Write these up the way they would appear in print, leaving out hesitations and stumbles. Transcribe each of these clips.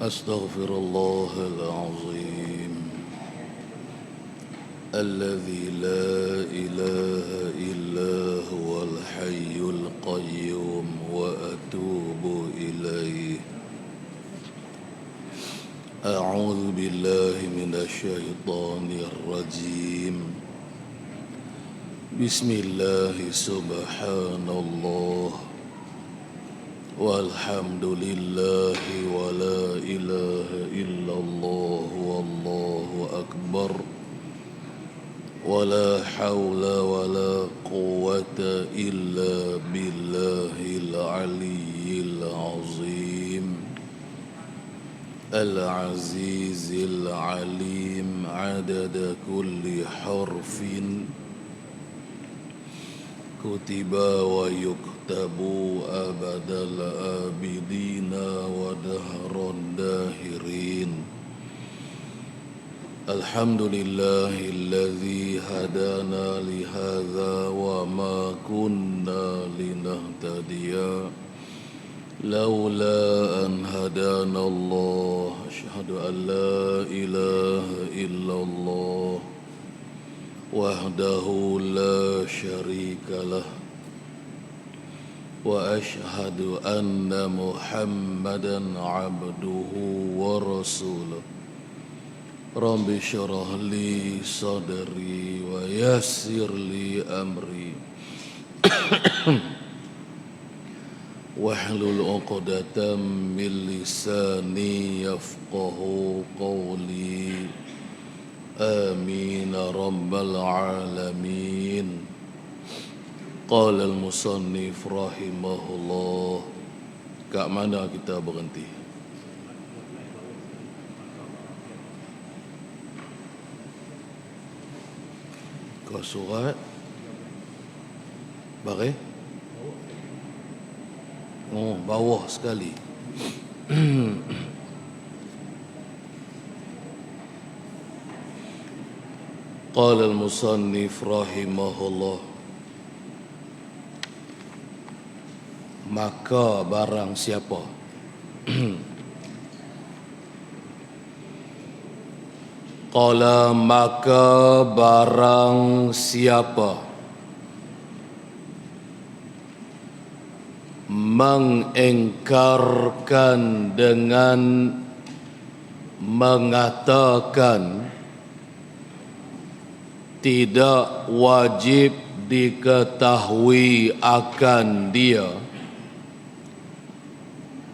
أستغفر الله العظيم الذي لا إله إلا هو الحي القيوم وأتوب إليه. أعوذ بالله من الشيطان الرجيم. بسم الله سبحان الله والحمد لله ولا إله إلا الله والله أكبر ولا حول ولا قوة إلا بالله العلي العظيم العزيز العليم عدد كل حرف كتب ويكتب أبد الآبدين ودهر الداهرين. الحمد لله الذي هدانا لهذا وما كنا لنهتدي لولا أن هدانا الله. أشهد أن لا إله إلا الله وحده لا شريك له وأشهد أن محمدا عبده ورسوله. رب اشرح لي صدري ويسر لي أمري واحلل عقدة من لساني يفقه قولي. آمين رب العالمين. قال المصنف رحمه الله. Kat mana kita berhenti? Ke surat Baris? Oh, bawah sekali. Qala al-musannif rahimahullah. Maka barang siapa Qala maka barang siapa mengingkarkan dengan mengatakan tidak wajib diketahui akan dia,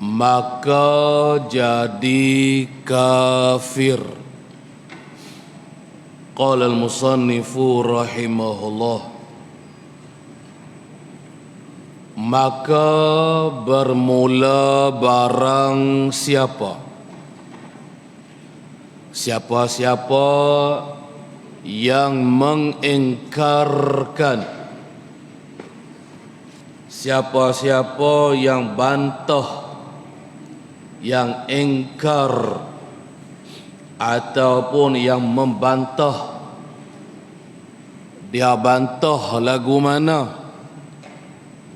maka jadi kafir. Qala al-musannifu rahimahullah. Maka bermula barang siapa, siapa-siapa yang mengingkarkan, siapa-siapa yang bantah, yang ingkar ataupun yang membantah. Dia bantah lagu mana,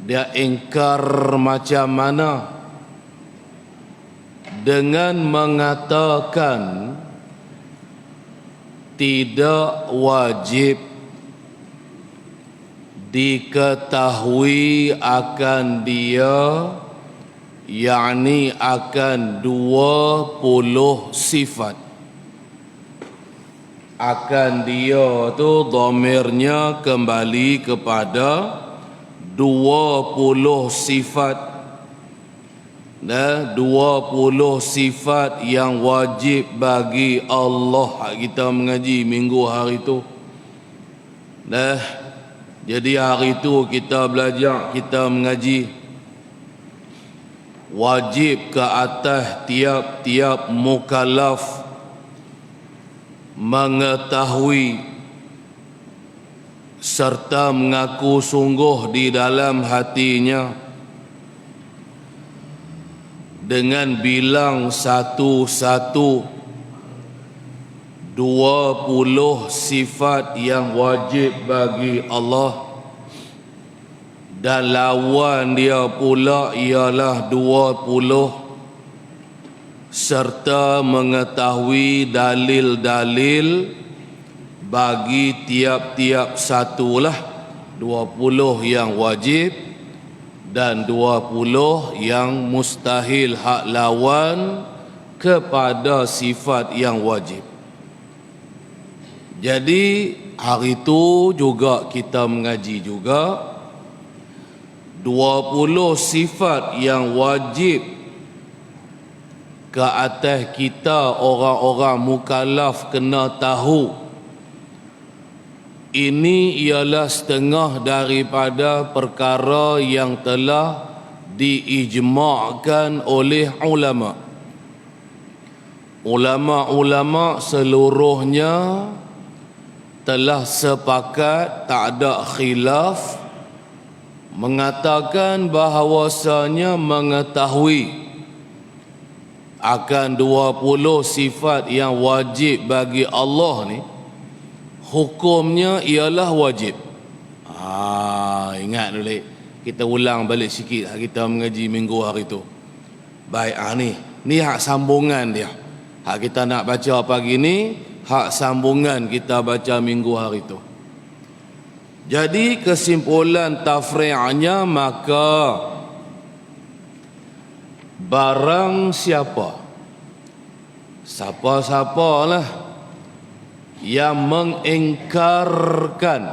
dia ingkar macam mana, dengan mengatakan tidak wajib diketahui akan dia, yakni akan 20 sifat. Akan dia tu dhamirnya kembali kepada 20 sifat. 20 sifat yang wajib bagi Allah. Kita mengaji minggu hari itu. Jadi hari itu kita belajar, kita mengaji. Wajib ke atas tiap-tiap mukallaf mengetahui serta mengaku sungguh di dalam hatinya dengan bilang satu-satu 20 sifat yang wajib bagi Allah, dan lawan dia pula ialah 20 serta mengetahui dalil-dalil bagi tiap-tiap satulah 20 yang wajib dan 20 yang mustahil, hak lawan kepada sifat yang wajib. Jadi hari itu juga kita mengaji juga 20 sifat yang wajib ke atas kita orang-orang mukallaf kena tahu. Ini ialah setengah daripada perkara yang telah diijma'kan oleh ulama. Ulama-ulama seluruhnya telah sepakat, tak ada khilaf, mengatakan bahawasanya mengetahui akan 20 sifat yang wajib bagi Allah ni, hukumnya ialah wajib. Ingat dulu, kita ulang balik sikit kita mengaji minggu hari tu. Baik, ni hak sambungan dia. Hak kita nak baca pagi ni, hak sambungan kita baca minggu hari tu. Jadi kesimpulan tafri'nya, maka barang siapa-siapalah yang mengingkarkan,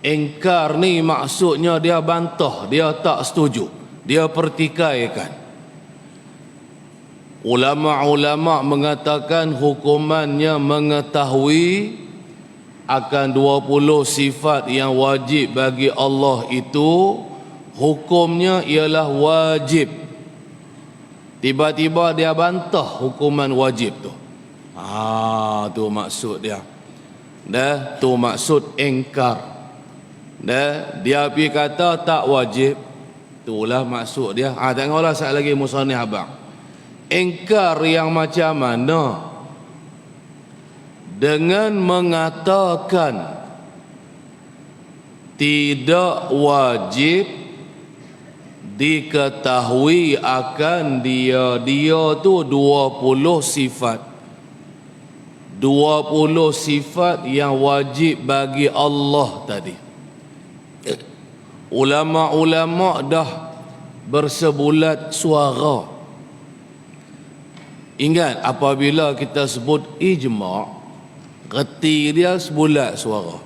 ingkar ni maksudnya dia bantah, dia tak setuju, dia pertikaikan. Ulama-ulama mengatakan hukumannya mengetahui akan 20 sifat yang wajib bagi Allah itu, hukumnya ialah wajib. Tiba-tiba dia bantah hukuman wajib tu. Tu maksud dia. Tu maksud ingkar. Dia pergi kata tak wajib. Itulah maksud dia. Tengoklah sekali lagi musannif abang. Ingkar yang macam mana? Dengan mengatakan tidak wajib diketahui akan dia tu 20 sifat. 20 sifat yang wajib bagi Allah tadi. Ulama-ulama dah bersebulat suara. Ingat, apabila kita sebut ijma', reti dia sebulat suara,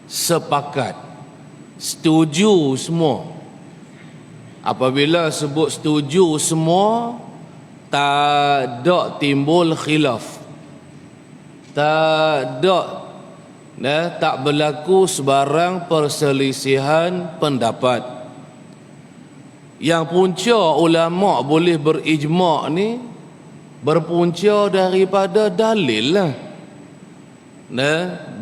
sepakat, setuju semua. Apabila sebut setuju semua, tak ada timbul khilaf, tak berlaku sebarang perselisihan pendapat. Yang punca ulama boleh berijma' ni berpunca daripada dalil lah.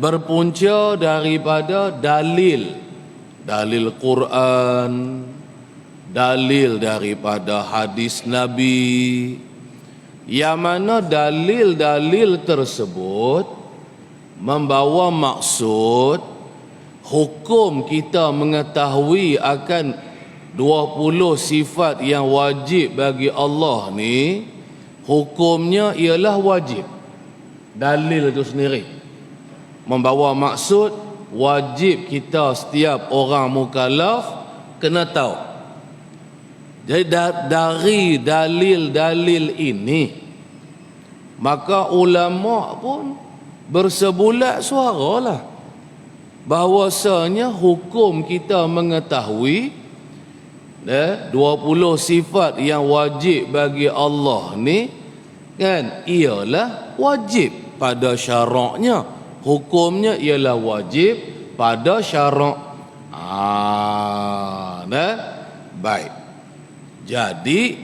Berpunca daripada dalil Quran, dalil daripada hadis Nabi, yang mana dalil-dalil tersebut membawa maksud hukum kita mengetahui akan 20 sifat yang wajib bagi Allah ni, hukumnya ialah wajib. Dalil itu sendiri membawa maksud wajib kita setiap orang mukallaf kena tahu. Jadi dari dalil-dalil ini, maka ulama pun bersebulat suaralah bahawasanya hukum kita mengetahui 20 sifat yang wajib bagi Allah ni kan ialah wajib pada syaraknya. Hukumnya ialah wajib pada syarak. Baik. Jadi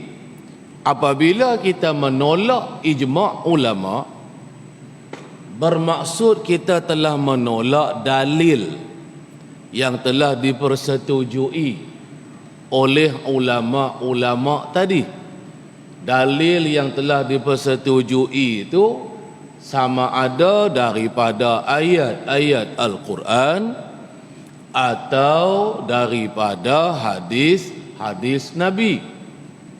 apabila kita menolak ijma' ulama, bermaksud kita telah menolak dalil yang telah dipersetujui oleh ulama-ulama tadi. Dalil yang telah dipersetujui itu sama ada daripada ayat-ayat Al-Quran atau daripada hadis-hadis Nabi.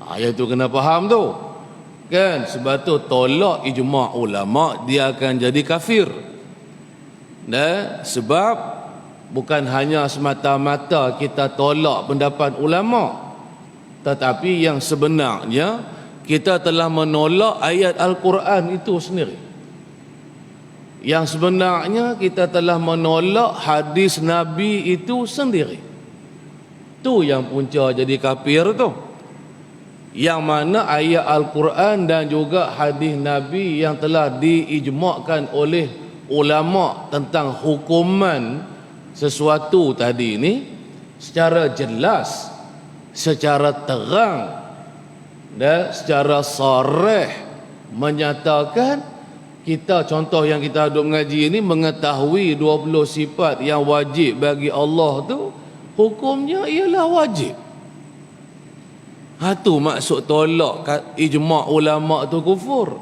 Ayat itu kena faham tu. Kan, sebab tu tolak ijma' ulama dia akan jadi kafir. Sebab bukan hanya semata-mata kita tolak pendapat ulama, tetapi yang sebenarnya kita telah menolak ayat Al-Quran itu sendiri. Yang sebenarnya kita telah menolak hadis Nabi itu sendiri. Tu yang punca jadi kafir tu. Yang mana ayat Al-Quran dan juga hadis Nabi yang telah diijma'kan oleh ulama tentang hukuman sesuatu tadi ini secara jelas, secara terang dan secara sarih menyatakan kita, contoh yang kita duduk mengaji ini, mengetahui 20 sifat yang wajib bagi Allah tu, hukumnya ialah wajib. Tu maksud tolak ijma' ulama tu kufur.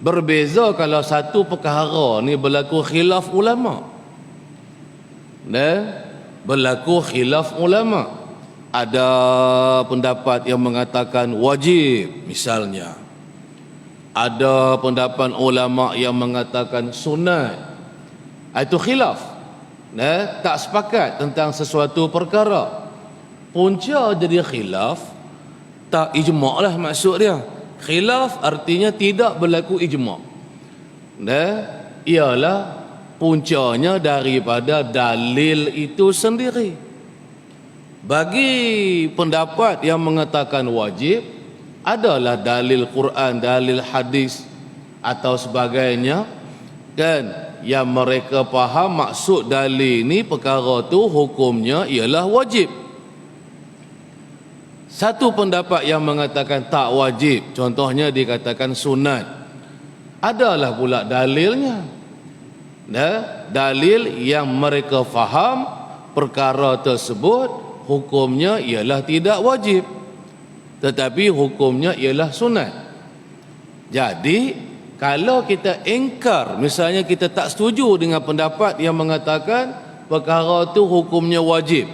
Berbeza kalau satu perkara ni berlaku khilaf ulama. Berlaku khilaf ulama. Ada pendapat yang mengatakan wajib misalnya. Ada pendapat ulama yang mengatakan sunat. Itu khilaf. Tak sepakat tentang sesuatu perkara. Punca jadi khilaf, tak ijma' lah maksud dia. Khilaf artinya tidak berlaku ijma'. Ialah puncanya daripada dalil itu sendiri. Bagi pendapat yang mengatakan wajib, adalah dalil Quran, dalil hadis atau sebagainya, kan, yang mereka faham maksud dalil ini perkara tu hukumnya ialah wajib. Satu pendapat yang mengatakan tak wajib, contohnya dikatakan sunat, adalah pula dalilnya. Dalil yang mereka faham perkara tersebut hukumnya ialah tidak wajib, tetapi hukumnya ialah sunat. Jadi kalau kita ingkar, misalnya kita tak setuju dengan pendapat yang mengatakan perkara tu hukumnya wajib,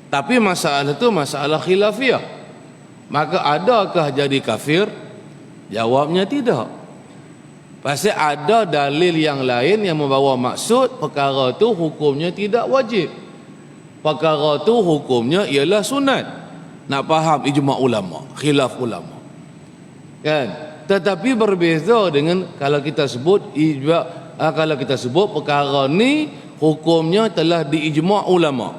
tapi masalah itu masalah khilafiyah, maka adakah jadi kafir? Jawabnya tidak. Pasal ada dalil yang lain yang membawa maksud perkara itu hukumnya tidak wajib, perkara itu hukumnya ialah sunat. Nak faham ijma' ulama, khilaf ulama, kan? Tetapi berbeza dengan kalau kita sebut kalau kita sebut perkara ni hukumnya telah diijma' ulama.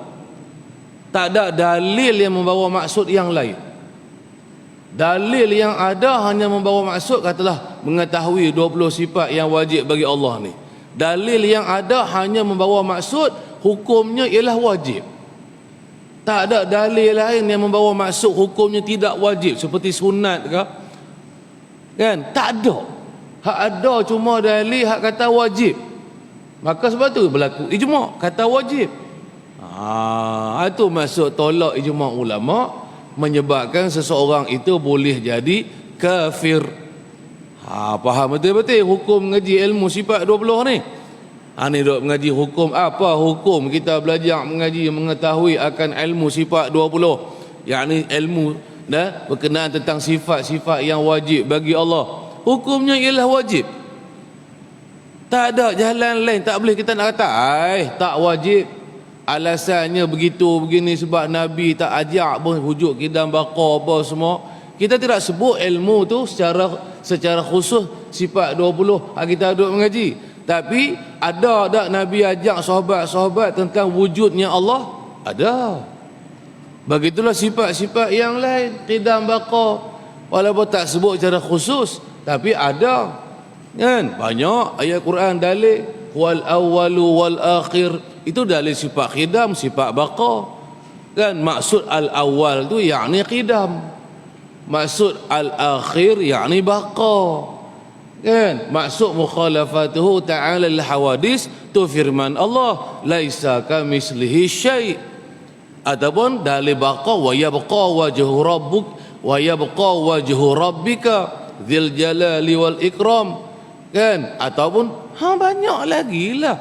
Tak ada dalil yang membawa maksud yang lain. Dalil yang ada hanya membawa maksud, katalah mengetahui 20 sifat yang wajib bagi Allah ni. Dalil yang ada hanya membawa maksud hukumnya ialah wajib. Tak ada dalil lain yang membawa maksud hukumnya tidak wajib, seperti sunat ke, kan? Tak ada. Hak ada cuma dalil hak kata wajib. Maka sebab tu berlaku ijma', kata wajib. Itu maksud tolak ijma' ulama, menyebabkan seseorang itu boleh jadi kafir. Faham betul-betul hukum mengaji ilmu sifat 20 ni. Ni dok mengaji hukum, apa hukum kita belajar mengaji mengetahui akan ilmu sifat 20, yakni ilmu berkenaan tentang sifat-sifat yang wajib bagi Allah. Hukumnya ialah wajib. Tak ada jalan lain, tak boleh kita nak kata tak wajib, alasannya begitu begini sebab Nabi tak ajak pun, wujud kidam baqa apa semua. Kita tidak sebut ilmu tu secara khusus sifat 20 kita duduk mengaji. Tapi ada tak Nabi ajak sahabat-sahabat tentang wujudnya Allah? Ada. Begitulah sifat-sifat yang lain, qidam baqa, walaupun tak sebut secara khusus, tapi ada, kan? Banyak ayat Quran dalil wal awwalu wal akhir, itu dalil sifat qidam, sifat baqa, kan? Maksud al awwal tu yakni qidam, maksud al akhir yakni baqa, kan? Maksud mukhalafatuhu ta'ala al hawadis tu firman Allah, laisa kamislihi syai'. Ataupun dalil baqa wa yabqa wajhu rabbuk wa yabqa wajhu rabbika dzil jalali wal ikram, kan? Ataupun banyak lagi lah.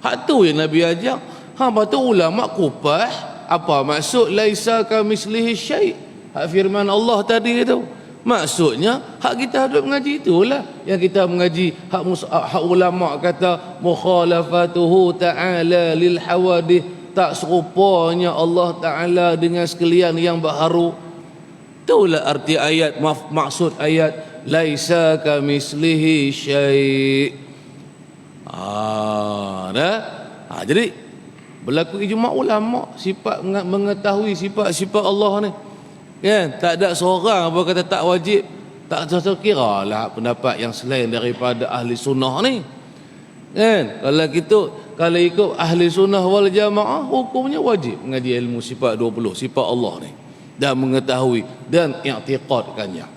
Hak tu yang Nabi ajak. Lepas tu ulama kupah apa maksud laisa kamislihi syai', hak firman Allah tadi itu. Maksudnya hak kita duduk mengaji itulah yang kita mengaji hak ulama kata mukhalafatuhu ta'ala lil hawadith, tak serupanya Allah Ta'ala dengan sekalian yang baharu. Itulah arti ayat, maksud ayat laisa kamislihi syai'. Jadi berlaku ijma' ulama sifat mengetahui sifat-sifat Allah ni. Kan? Tak ada seorang apa kata tak wajib. Tak kira lah pendapat yang selain daripada ahli sunnah ni. Kan? Kalau ikut ahli sunnah wal jamaah, hukumnya wajib mengaji ilmu sifat 20 sifat Allah ni dan mengetahui dan i'tiqadkannya.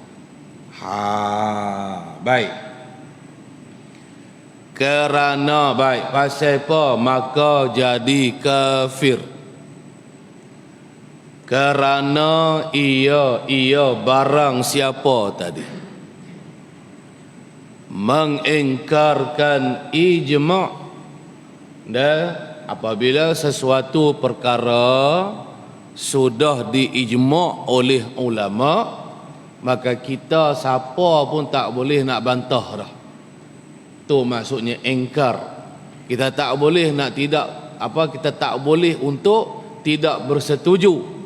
Baik. Kerana baik pasal apa maka jadi kafir. Kerana ia barang siapa tadi mengingkarkan ijma', dan apabila sesuatu perkara sudah diijma' oleh ulama, maka kita siapa pun tak boleh nak bantah dah. Tu maksudnya ingkar. Kita tak boleh nak kita tak boleh untuk tidak bersetuju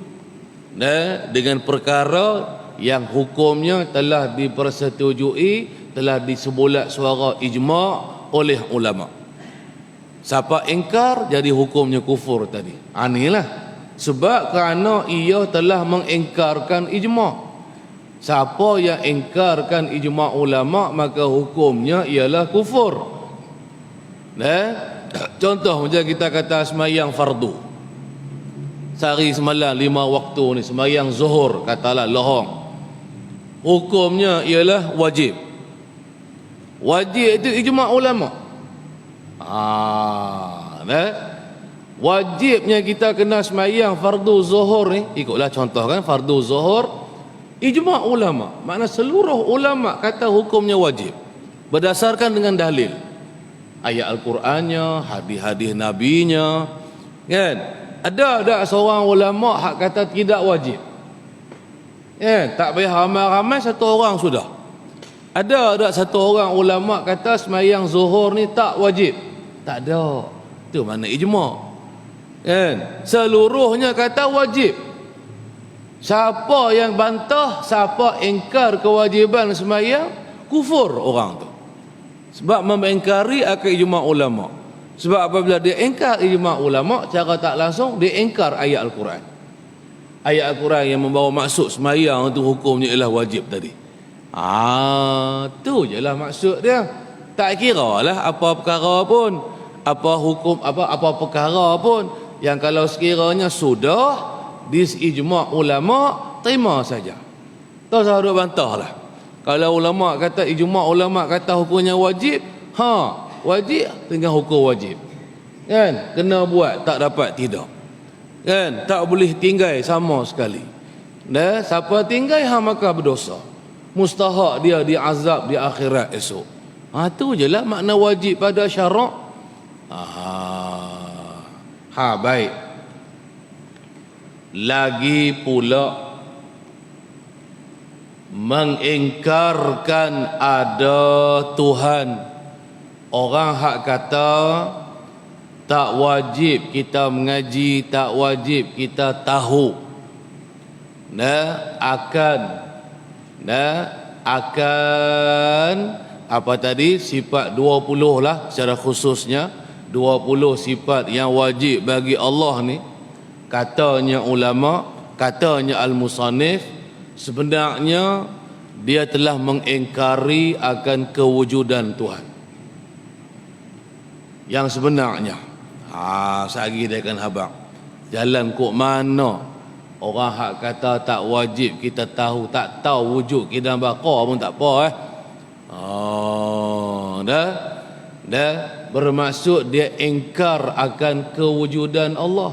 dengan perkara yang hukumnya telah dipersetujui, telah disebulat suara ijma' oleh ulama. Siapa ingkar jadi hukumnya kufur tadi. Inilah sebab kerana ia telah mengingkarkan ijma'. Siapa yang ingkarkan ijma' ulama maka hukumnya ialah kufur. Contoh macam kita kata sembahyang fardu. Sehari semalam 5 waktu ni sembahyang zuhur katalah lohong. Hukumnya ialah wajib. Wajib itu ijma' ulama. Wajibnya kita kena sembahyang fardu zuhur ni, ikutlah contoh kan, fardu zuhur ijma' ulama. Makna seluruh ulama kata hukumnya wajib berdasarkan dengan dalil ayat Al-Qurannya, hadis-hadis nabinya. Kan? Ada seorang ulama hak kata tidak wajib. Tak payah ramai-ramai, satu orang sudah. Ada satu orang ulama kata sembahyang zuhur ni tak wajib. Tak ada. Itu mana ijma'. Kan? Seluruhnya kata wajib. Siapa yang bantah, siapa ingkar kewajiban sembahyang, kufur orang tu. Sebab mengingkari akan ijma' ulama. Sebab apabila dia ingkar ijma' ulama, cara tak langsung dia ingkar ayat Al-Quran. Ayat Al-Quran yang membawa maksud sembahyang itu hukumnya ialah wajib tadi. Tu je lah maksud dia. Tak kira lah apa perkara pun, apa hukum, apa perkara pun, yang kalau sekiranya sudah disijma' ulama, terima saja. Tak usah duk bantah lah. Kalau ulama kata, ijma' ulama kata hukumnya wajib, wajib dengan hukum wajib. Kan? Kena buat, tak dapat tidak. Kan? Tak boleh tinggal sama sekali. Siapa tinggal maka berdosa. Mustahak dia diazab di akhirat esok. Tu je lah makna wajib pada syarak. Baik. Lagi pula mengingkarkan ada Tuhan. Orang hak kata tak wajib kita mengaji, tak wajib kita tahu. Akan apa tadi, sifat 20 lah secara khususnya 20 sifat yang wajib bagi Allah ni, katanya ulama, katanya al-musannif, sebenarnya dia telah mengingkari akan kewujudan Tuhan yang sebenarnya. Sehari dia akan habang jalan kok mana orang hak kata tak wajib kita tahu, tak tahu wujud kita bakar pun tak apa. Bermaksud dia ingkar akan kewujudan Allah.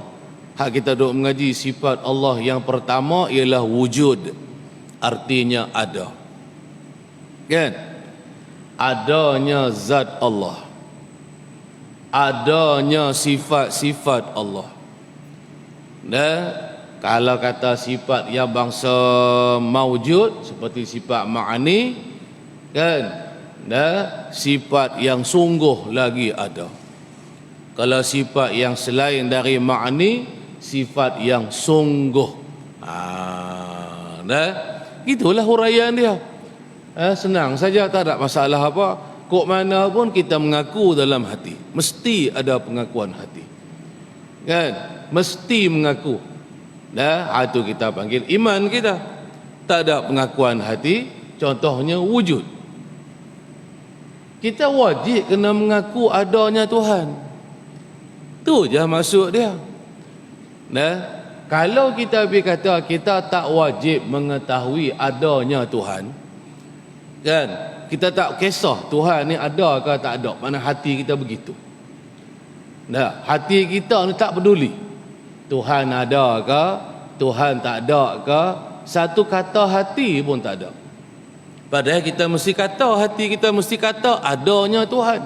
Hak kita duk mengaji sifat Allah yang pertama ialah wujud, artinya ada. Kan? Adanya zat Allah, adanya sifat-sifat Allah. Kalau kata sifat yang bangsa maujud seperti sifat ma'ani, kan, sifat yang sungguh lagi ada. Kalau sifat yang selain dari ma'ani, sifat yang sungguh. Itulah huraian dia. Senang saja, tak ada masalah apa. Kok mana pun kita mengaku dalam hati, mesti ada pengakuan hati, kan, mesti mengaku. Itu kita panggil iman kita. Tak ada pengakuan hati, contohnya wujud. Kita wajib kena mengaku adanya Tuhan. Tu je maksud dia. Kalau kita berkata kita tak wajib mengetahui adanya Tuhan, kan, kita tak kisah Tuhan ni ada ke tak ada, mana hati kita begitu. Hati kita ni tak peduli Tuhan ada ke, Tuhan tak ada ke, satu kata hati pun tak ada. Padahal kita mesti kata, hati kita mesti kata adanya Tuhan.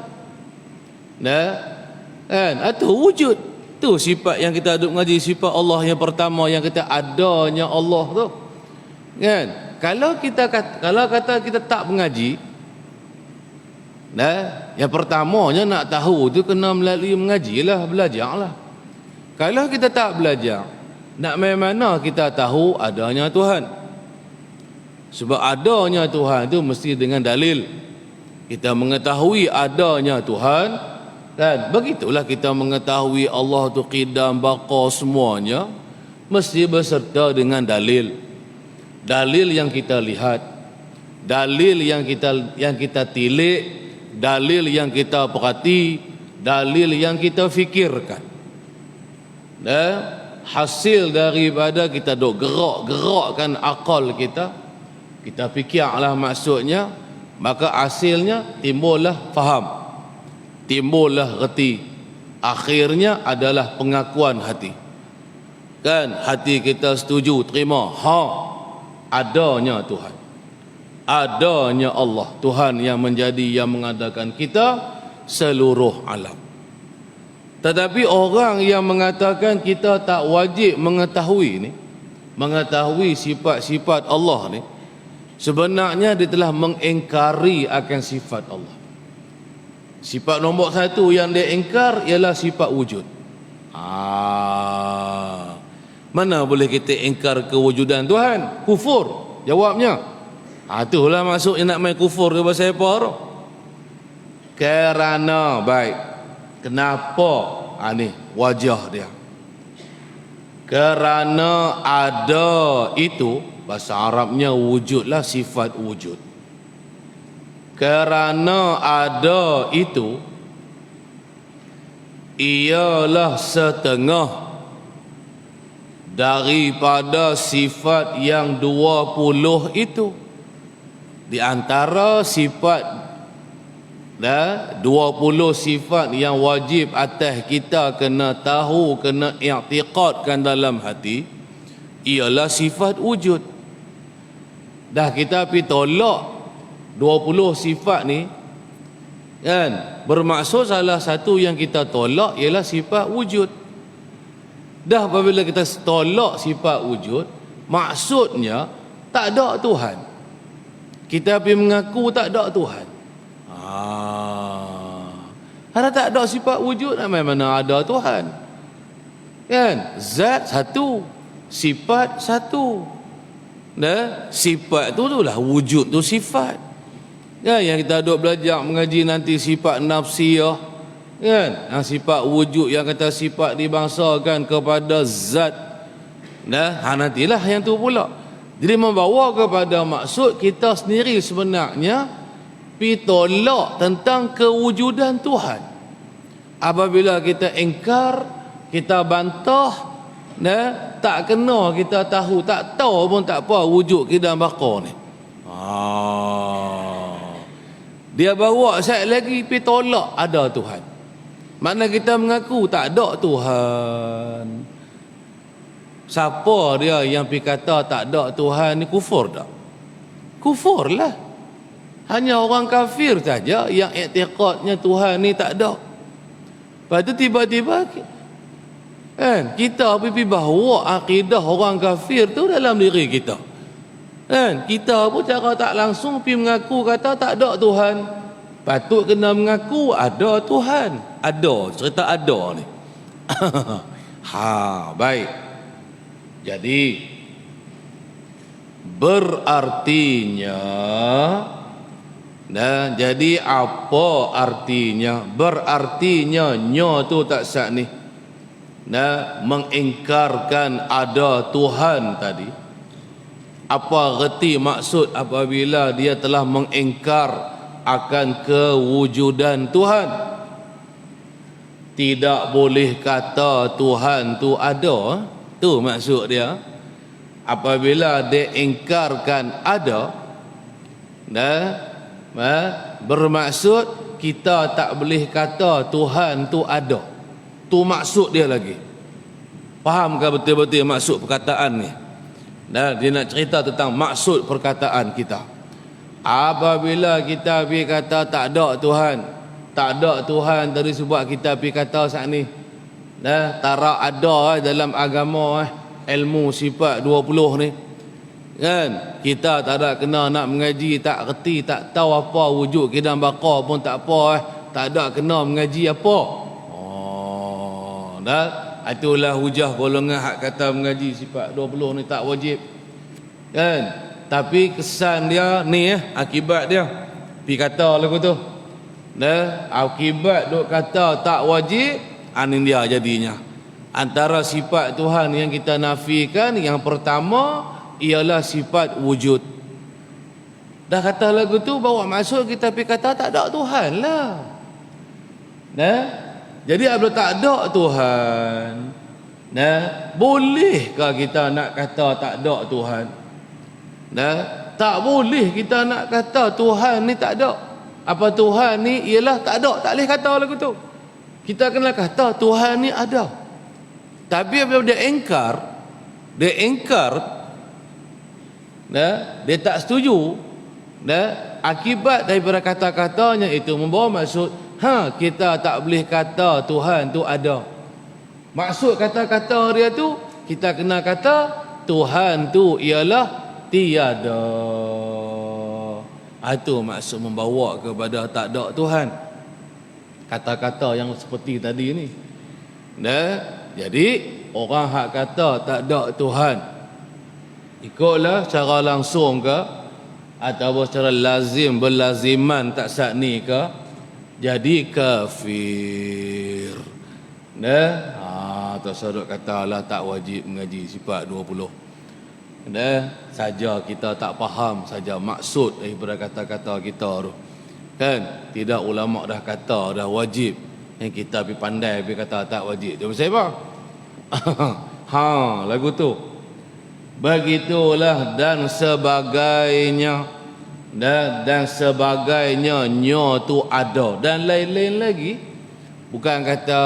Kan? Itu wujud. Tu sifat yang kita duk ngaji, sifat Allah yang pertama yang kita adanya Allah tu. Kan? Kalau kata kita tak mengaji, yang pertamanya nak tahu tu kena melalui mengajilah, belajarlah. Kalau kita tak belajar, nak main mana kita tahu adanya Tuhan? Sebab adanya Tuhan itu mesti dengan dalil. Kita mengetahui adanya Tuhan, dan begitulah kita mengetahui Allah tu qidam, baqa, semuanya mesti berserta dengan dalil. Dalil yang kita lihat, dalil yang kita tilik, dalil yang kita perhati, dalil yang kita fikirkan. Hasil daripada kita dok gerakkan akal kita fikirlah maksudnya, maka hasilnya timbullah faham, timbullah reti, akhirnya adalah pengakuan hati. Kan, hati kita setuju, terima, adanya Tuhan, adanya Allah, Tuhan yang mengadakan kita seluruh alam. Tetapi orang yang mengatakan kita tak wajib mengetahui sifat-sifat Allah ni, sebenarnya dia telah mengingkari akan sifat Allah. Sifat nombor satu yang dia ingkar ialah sifat wujud. Mana boleh kita ingkar kewujudan Tuhan? Kufur jawabnya. Itulah maksudnya nak main kufur ke bahasa apa tu? Kerana baik. Kenapa? Ni wajah dia. Kerana ada itu, bahasa Arabnya wujudlah, sifat wujud. Kerana ada itu ialah setengah daripada sifat yang 20 itu. Di antara sifat 20 sifat yang wajib atas kita kena tahu, kena i'tiqadkan dalam hati, ialah sifat wujud. Dah kita pergi tolak 20 sifat ni, kan, bermaksud salah satu yang kita tolak ialah sifat wujud. Dah apabila kita tolak sifat wujud, maksudnya tak ada Tuhan. Kita pergi mengaku tak ada Tuhan. Ada tak ada sifat wujud, mana ada Tuhan? Kan? Zat satu, sifat satu. Sifat tu lah wujud tu sifat. Ya, yang kita duk belajar mengaji nanti sifat nafsiyah, kan? Sifat wujud yang kata sifat dibangsakan kepada zat. Nantilah yang tu pula. Jadi membawa kepada maksud kita sendiri sebenarnya tolak tentang kewujudan Tuhan. Apabila kita ingkar, kita bantah, tak kena kita tahu, tak tahu pun tak apa wujud kita baqa ni. Dia bawa saya lagi tolak ada Tuhan. Mana kita mengaku tak ada Tuhan. Siapa dia yang kata tak ada Tuhan ni kufur tak? Kufur lah. Hanya orang kafir saja yang iktiqadnya Tuhan ni tak ada. Lepas tu tiba-tiba Kan? Kita pergi bawa akidah orang kafir tu dalam diri kita. Kan? Kita pun cara tak langsung pergi mengaku kata tak ada Tuhan. Patut kena mengaku ada Tuhan. Ada, cerita ada ni. Baik. Jadi berartinya, jadi apa artinya? Berartinya nyo tu tak sah ni. Mengingkarkan ada Tuhan tadi. Apa reti maksud apabila dia telah mengingkar akan kewujudan Tuhan? Tidak boleh kata Tuhan tu ada. Tu maksud dia. Apabila dia ingkarkan ada, bermaksud kita tak boleh kata Tuhan tu ada. Tu maksud dia lagi. Fahamkah betul-betul maksud perkataan ni? Dia nak cerita tentang maksud perkataan kita. Apabila kita pergi kata tak ada Tuhan, tak ada Tuhan tadi sebab kita pergi kata saat ni, tarak ada dalam agama ilmu sifat 20 ni. Kan? Kita tak ada kena nak mengaji, tak reti, tak tahu apa wujud kidam baka pun tak apa tak ada kena mengaji apa. Itulah hujah golongan hak kata mengaji sifat 20 ni tak wajib. Kan? Tapi kesan dia ni akibat dia. Pi kata lagu tu. Akibat duk kata tak wajib, anin dia jadinya. Antara sifat Tuhan yang kita nafikan, yang pertama ialah sifat wujud. Dah kata lagu tu bawa maksud kita pi kata tak ada Tuhan lah. Jadi apabila tak ada Tuhan, bolehkah kita nak kata tak ada Tuhan? Tak boleh kita nak kata Tuhan ni tak ada. Apa Tuhan ni ialah tak ada, tak boleh kata lagu tu. Kita kena kata Tuhan ni ada. Tapi apabila dia ingkar, dia tak setuju, akibat daripada kata-katanya itu membawa maksud kita tak boleh kata Tuhan tu ada. Maksud kata-kata dia tu, kita kena kata Tuhan tu ialah tiada. Itu maksud membawa kepada tak ada Tuhan. Kata-kata yang seperti tadi ni. Jadi orang hak kata tak ada Tuhan, ikutlah secara langsung ke ataupun secara lazim berlaziman tak sakni ke, jadi kafir. Tersebut katalah tak wajib mengaji sifat 20. Saja kita tak faham saja maksud daripada kata-kata kita tu. Kan? Tidak ulama dah kata dah wajib. Yang kita pergi pandai pergi kata tak wajib. Dia pasal apa? Lagu tu. Begitulah dan sebagainya. Dan sebagainya nyo tu ada. Dan lain-lain lagi. Bukan kata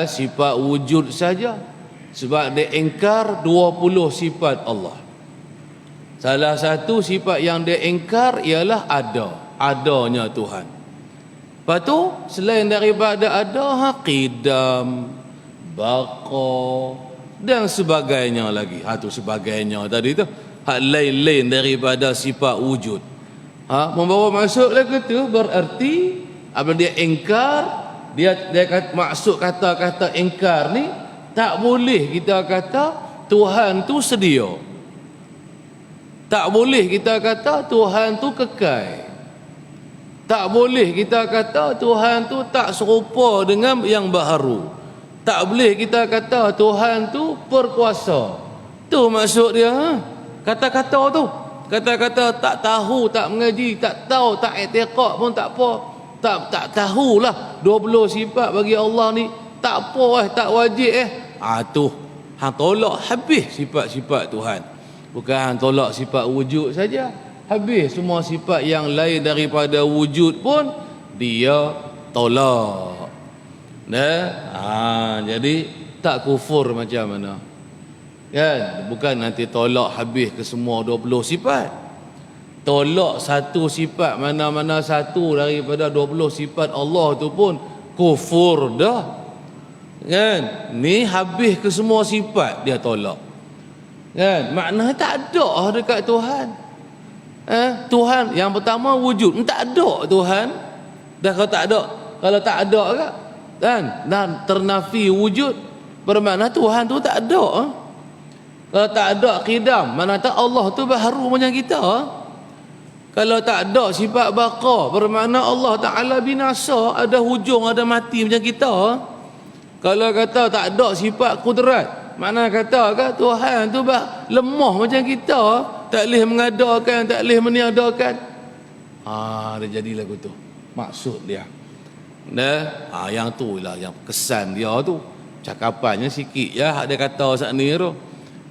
sifat wujud saja. Sebab dia ingkar 20 sifat Allah. Salah satu sifat yang dia ingkar ialah ada. Adanya Tuhan. Lepas tu selain daripada ada qidam, baqa dan sebagainya lagi. Tu sebagainya tadi tu. Hak lain-lain daripada sifat wujud. Membawa maksud lagu tu berarti apabila dia ingkar, dia kata, maksud kata-kata ingkar ni tak boleh kita kata Tuhan tu sedia. Tak boleh kita kata Tuhan tu kekal. Tak boleh kita kata Tuhan tu tak serupa dengan yang baharu. Tak boleh kita kata Tuhan tu berkuasa. Tu maksud dia. Kata-kata tu. Kata-kata tak tahu, tak mengaji, tak tahu, tak i'tiqad pun tak apa. Tak tahulah 20 sifat bagi Allah ni. Tak apa tak wajib tu hang tolak habis sifat-sifat Tuhan. Bukan hang tolak sifat wujud saja. Habis semua sifat yang lain daripada wujud pun dia tolak. Jadi tak kufur macam mana? Kan? Bukan nanti tolak habis ke semua 20 sifat. Tolak satu sifat mana-mana satu daripada 20 sifat Allah tu pun kufur dah. Kan? Ni habis ke semua sifat dia tolak. Kan? Maknanya tak ada dekat Tuhan. Tuhan yang pertama wujud, tak ada Tuhan. Dah kalau tak ada kan? Dan ternafi wujud bermakna Tuhan tu tak ada. Kalau tak ada qidam, mana tak Allah tu baharu macam kita. Kalau tak ada sifat baqa, bermakna Allah Ta'ala binasa, ada hujung, ada mati macam kita. Kalau kata tak ada sifat kudrat, mana kata Tuhan tu lemah macam kita, tak boleh mengadakan, tak boleh meniadakan. Dia jadi lagu tu. Maksud dia. Yang tu lah yang kesan dia tu. Cakapannya sikit ya hak dia kata saat ni tu.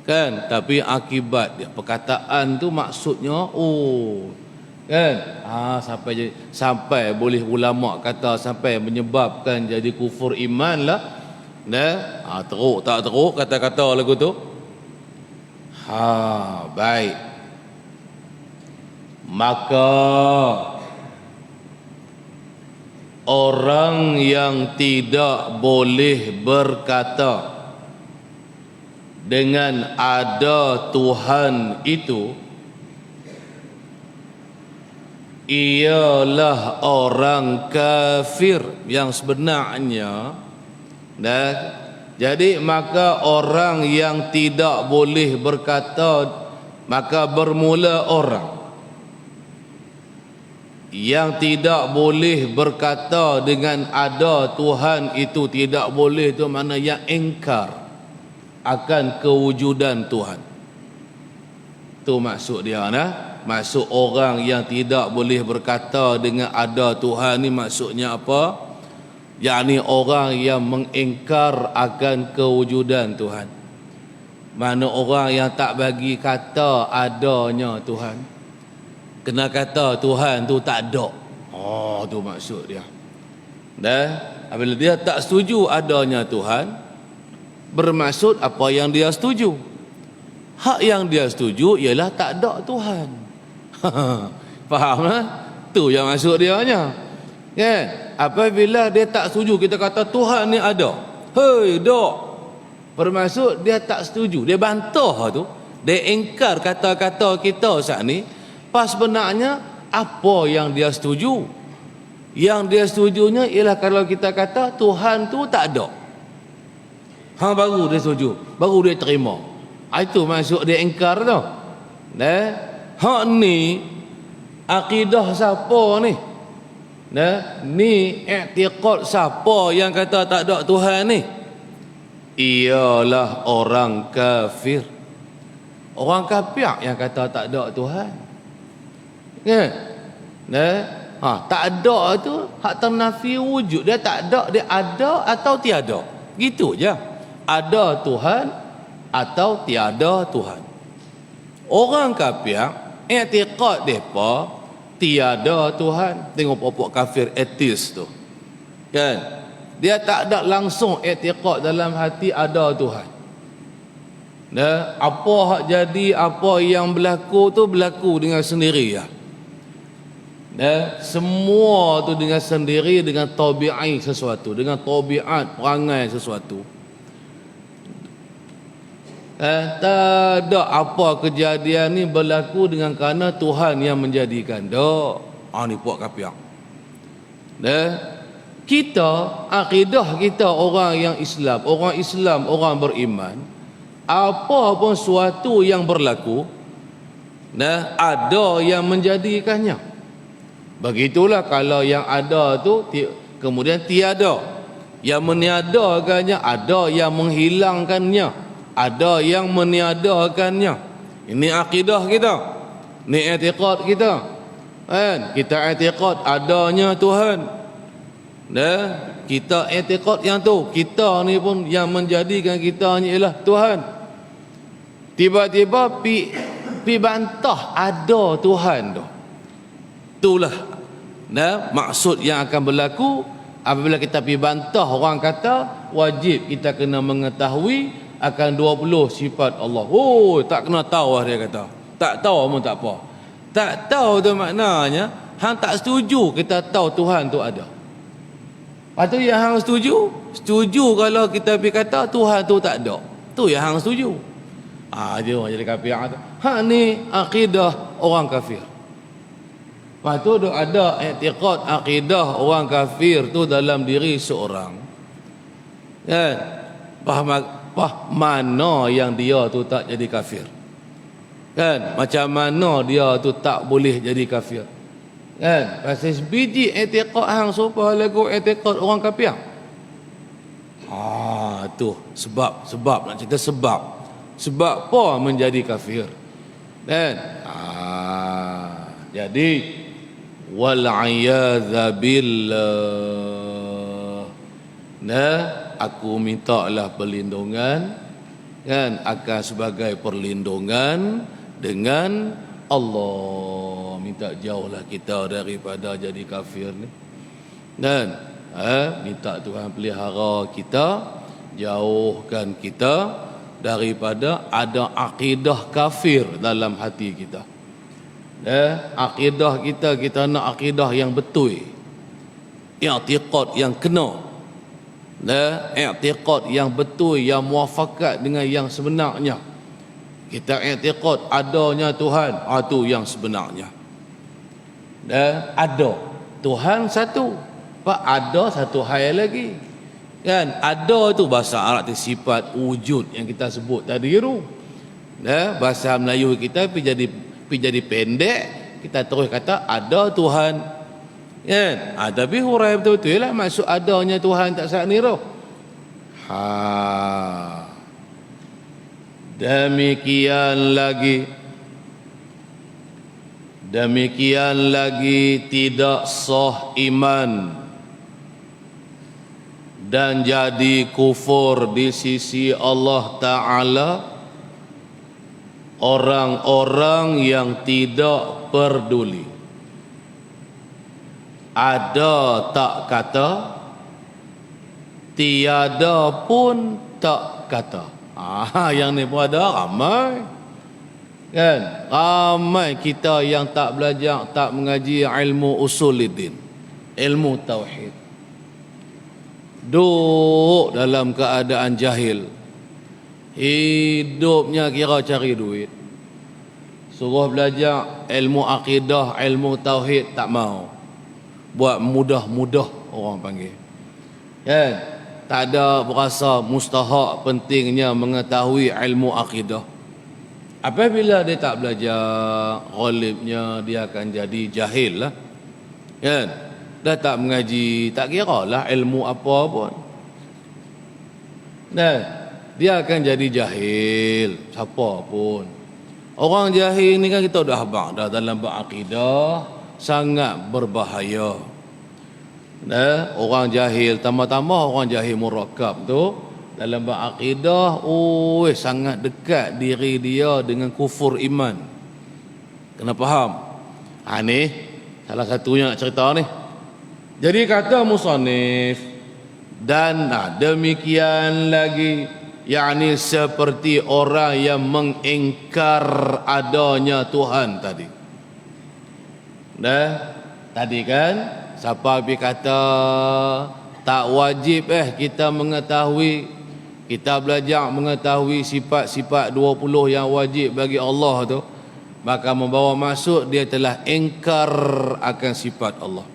Kan? Tapi akibat dia perkataan tu maksudnya kan? Sampai boleh ulama kata sampai menyebabkan jadi kufur iman lah. Teruk tak teruk kata-kata lagu tu. Baik. Maka orang yang tidak boleh berkata dengan ada Tuhan itu ialah orang kafir yang sebenarnya. Jadi maka orang yang tidak boleh berkata, maka bermula orang yang tidak boleh berkata dengan ada Tuhan itu tidak boleh, itu makna yang engkar akan kewujudan Tuhan. Tu maksud dia maksud orang yang tidak boleh berkata dengan ada Tuhan ni maksudnya apa? Yakni orang yang mengingkar akan kewujudan Tuhan. Mana orang yang tak bagi kata adanya Tuhan. Kena kata Tuhan tu tak ada. Tu maksud dia. Apabila dia tak setuju adanya Tuhan, bermaksud apa yang dia setuju. Hak yang dia setuju ialah tak ada Tuhan. Faham lah? Tu yang maksud dia nya. Kan? Apabila dia tak setuju kita kata Tuhan ni ada. Dok. Bermaksud dia tak setuju, dia bantah tu, dia ingkar kata-kata kita saat ni. Pas sebenarnya apa yang dia setuju? Yang dia setujunya ialah kalau kita kata Tuhan tu tak ada. Baru dia setuju, baru dia terima. Itu maksud dia ingkar tu. Hak ni akidah siapa ni? Ni i'tiqad siapa yang kata tak ada Tuhan ni? Ialah orang kafir. Orang kafir yang kata tak ada Tuhan. Tak ada tu hak ternafi wujud. Dia tak ada, dia ada atau tiada. Gitu je. Ada Tuhan atau tiada Tuhan. Orang kafir i'tiqad depa tiada Tuhan. Tengok pokok kafir ateis tu. Kan? Dia tak ada langsung i'tiqad dalam hati ada Tuhan. Apa hak jadi, apa yang berlaku tu berlaku dengan sendiri ya. Semua tu dengan sendiri, dengan tabiat sesuatu, dengan tabiat perangai sesuatu. Tak ada apa kejadian ni berlaku dengan kerana Tuhan yang menjadikan. Ni puak kapiak. Kita, akidah kita orang yang Islam, orang beriman, apa pun suatu yang berlaku, ada yang menjadikannya. Begitulah kalau yang ada tu kemudian tiada, yang meniadakannya, ada yang menghilangkannya, ada yang meniadakannya. Ini akidah kita, ini i'tiqad kita. Kita i'tiqad adanya Tuhan. Kita i'tiqad yang tu, kita ni pun yang menjadikan kita ni ialah Tuhan. Tiba-tiba pi bantah ada Tuhan tu. Itulah maksud yang akan berlaku apabila kita pergi bantah orang kata wajib kita kena mengetahui akan 20 sifat Allah. Tak kena tahu lah dia kata. Tak tahu pun tak apa. Tak tahu tu maknanya hang tak setuju kita tahu Tuhan tu ada. Lepas tu yang hang setuju? Setuju kalau kita pergi kata Tuhan tu tak ada. Tu yang hang setuju. Dia orang jadi kafir. Hak ni akidah orang kafir. Lepas tu ada i'tiqad akidah orang kafir tu dalam diri seorang. Kan? Mana yang dia tu tak jadi kafir? Kan? Macam mana dia tu tak boleh jadi kafir? Kan? Pasal sebiji i'tiqad hang supaya lagu i'tiqad orang kafir. Tu sebab nak cerita sebab apa menjadi kafir. Kan? Jadi wal a'yadza billah. Aku mintalah perlindungan kan akan sebagai perlindungan dengan Allah. Minta jauhlah kita daripada jadi kafir ni. Dan minta Tuhan pelihara kita, jauhkan kita daripada ada akidah kafir dalam hati kita. Akidah kita nak akidah yang betul, i'tiqad yang kena, i'tiqad yang betul, yang muafakat dengan yang sebenarnya. Kita i'tiqad adanya Tuhan, itu yang sebenarnya. Ada Tuhan satu, ada satu hal lagi. Kan? Ada tu bahasa Arab tu sifat wujud yang kita sebut tadi tu. Bahasa Melayu kita pergi jadi pendek, kita terus kata ada Tuhan. Kan? Tapi hurai betul-betul lah maksud adanya Tuhan tak salah ni tu. Demikian lagi tidak sah iman dan jadi kufur di sisi Allah Ta'ala orang-orang yang tidak peduli. Ada tak kata, tiada pun tak kata. Yang ni pun ada ramai. Kan? Ramai kita yang tak belajar, tak mengaji ilmu usuluddin, ilmu tauhid. Duduk dalam keadaan jahil. Hidupnya kira cari duit. Suruh belajar ilmu akidah, ilmu tauhid tak mau. Buat mudah-mudah orang panggil. Kan? Tak ada berasa mustahak pentingnya mengetahui ilmu akidah. Apabila dia tak belajar, ghalibnya dia akan jadi jahil lah. Kan? Dah tak mengaji, tak kira lah ilmu apa pun. Dia akan jadi jahil, siapa pun. Orang jahil ni kan kita dah habaq dah dalam berakidah sangat berbahaya. Orang jahil tambah-tambah orang jahil murakkab tu dalam berakidah sangat dekat diri dia dengan kufur iman. Kena faham. Ni salah satunya nak cerita ni. Jadi kata musannif, dan demikian lagi, yakni seperti orang yang mengingkar adanya Tuhan tadi. Tadi kan siapa pergi kata tak wajib kita mengetahui, kita belajar mengetahui sifat-sifat 20 yang wajib bagi Allah tu, maka membawa masuk dia telah ingkar akan sifat Allah.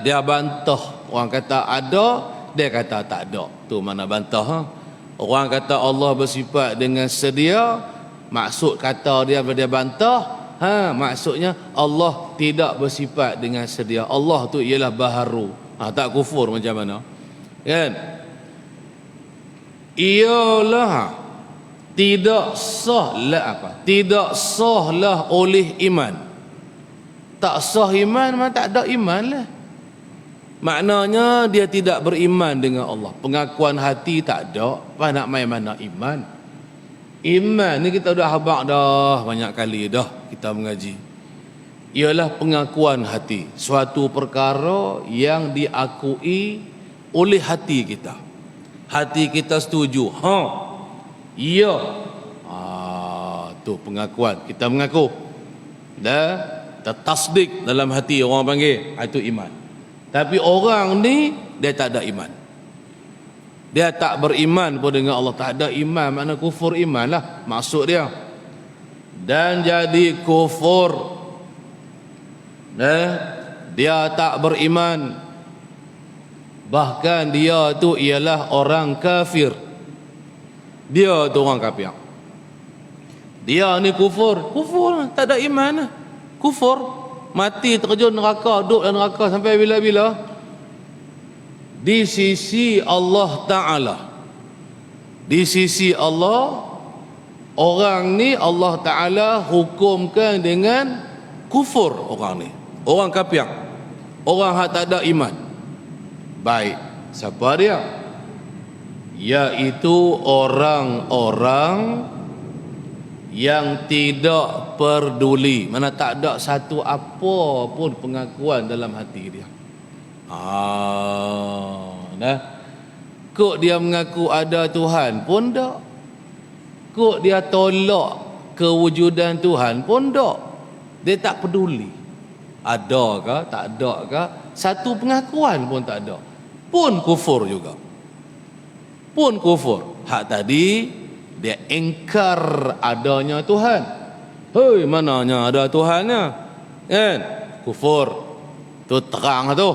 Dia bantah. Orang kata ada, dia kata tak ada. Tu mana bantah. Orang kata Allah bersifat dengan sedia, maksud kata dia bantah, maksudnya Allah tidak bersifat dengan sedia. Allah tu ialah baharu. Tak kufur macam mana? Kan? Ialah tidak sahlah apa? Tidak sahlah oleh iman. Tak sah iman, memang tak ada iman lah. Maknanya dia tidak beriman dengan Allah. Pengakuan hati tak ada. Apa nak main mana iman? Iman ni kita dah habaq dah banyak kali dah kita mengaji. Ialah pengakuan hati, suatu perkara yang diakui oleh hati kita. Hati kita setuju. Ya. Tu pengakuan. Kita mengaku. Dah tasdik dalam hati orang panggil, itu iman. Tapi orang ni dia tak ada iman. Dia tak beriman pun dengan Allah. Tak ada iman, makna kufur iman lah maksud dia. Dan jadi kufur, dia tak beriman, bahkan dia tu ialah orang kafir. Dia tu orang kafir. Dia ni kufur tak ada iman lah. Kufur, mati terjun neraka, duduk dalam neraka sampai bila-bila. Di sisi Allah Ta'ala, di sisi Allah, orang ni Allah Ta'ala hukumkan dengan kufur. Orang ni orang kafir, orang yang tak ada iman. Baik, siapa dia? Iaitu orang-orang yang tidak peduli, mana tak ada satu apa pun pengakuan dalam hati dia. Kok dia mengaku ada Tuhan pun tak. Kok dia tolak kewujudan Tuhan pun tak. Dia tak peduli. Ada ke tak ada ke, satu pengakuan pun tak ada. Pun kufur juga. Pun kufur. Hak tadi dia ingkar adanya Tuhan. Hei, mananya ada Tuhannya? Kan? Kufur. Tu terang tu.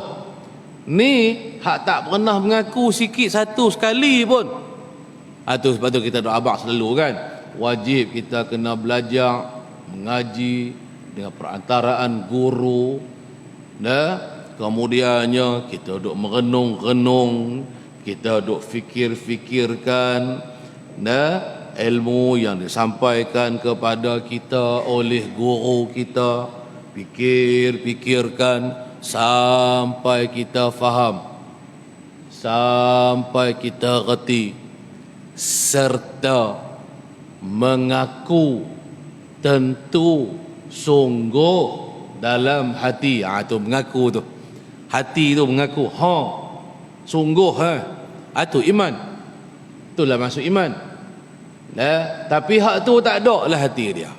Ni hak tak pernah mengaku sikit satu sekali pun. Itu sebab tu kita doa abang selalu kan, wajib kita kena belajar mengaji dengan perantaraan guru. Kemudiannya kita duk merenung-renung, kita duk fikir-fikirkan ilmu yang disampaikan kepada kita oleh guru kita. Fikirkan sampai kita faham, sampai kita reti, serta mengaku tentu sungguh dalam hati. Tu mengaku tu, hati tu mengaku sungguh tu iman. Itulah masuk iman. Tapi hak tu tak ada lah hati dia.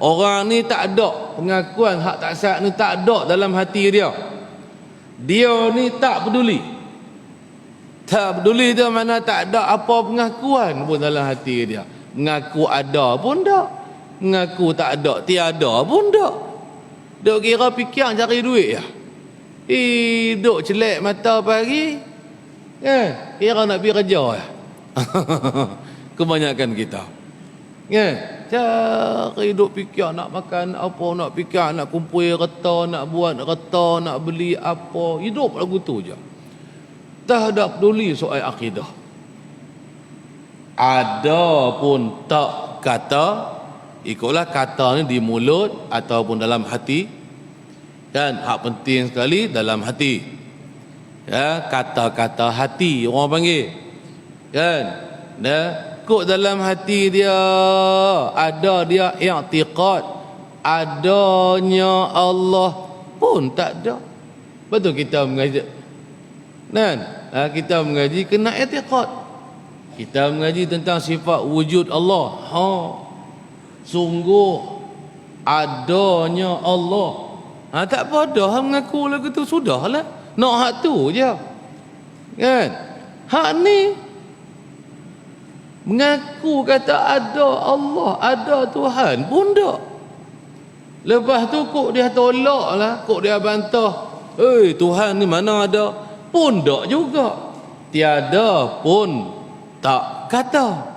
Orang ni tak ada pengakuan hak tak sah ni, tak ada dalam hati dia. Dia ni tak peduli. Tak peduli tu mana tak ada apa pengakuan pun dalam hati dia. Mengaku ada pun tak, mengaku tak ada, tiada pun tak. Duk kira fikir cari duit ya. Duk celak mata pagi, kira nak pergi kerja ya. Kebanyakan kita cari duk fikir nak makan apa, nak fikir nak kumpul reta, nak buat reta, nak beli apa. Hidup lagu tu je. Tak ada peduli soal akidah. Ada pun tak kata, ikutlah kata ni di mulut ataupun dalam hati. Kan, hak penting sekali dalam hati. Kata-kata hati orang panggil. Kan, kok dalam hati dia ada dia i'tiqad adanya Allah pun tak ada. Betul kita mengaji kita mengaji kena i'tiqad. Kita mengaji tentang sifat wujud Allah. Sungguh adanya Allah. Tak apa dah mengaku lagu tu, sudahlah. Nak hak tu je. Kan? Hak ni mengaku kata ada Allah, ada Tuhan pun tak. Lepas tu kok dia tolak lah, kok dia bantah, Tuhan ni mana ada, pun tak juga. Tiada pun tak kata.